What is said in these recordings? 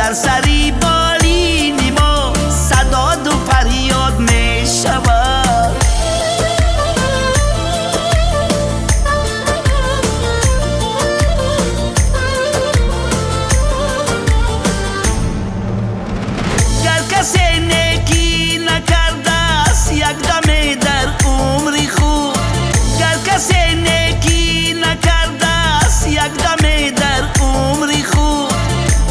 در سری بالین ما صداد و فریاد می شود. گر کسی نیکی نکرده است یک دم در عمری خود، گر کسی نیکی نکرده است یک دم در عمری خود،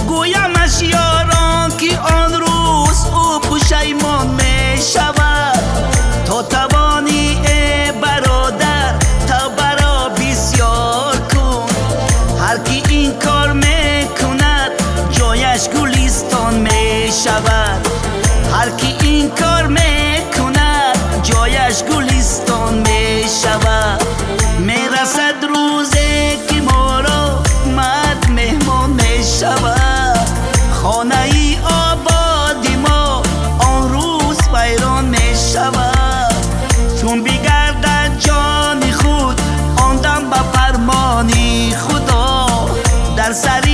گویمش یاران که آن روز او پشیمان می شود. تو توانی ای برادر تا برا بسیار کن، هر کی این کار می کند جایش گلستان می شود. هر کی این کار می کند جایش گلستان می شود. می رسد روزی که ما را مرد مهمان می شود، خانه ای آبادی ما آن روز ویران می شود. چون بگردد جان خود آن دم به فرمان خدا، در سر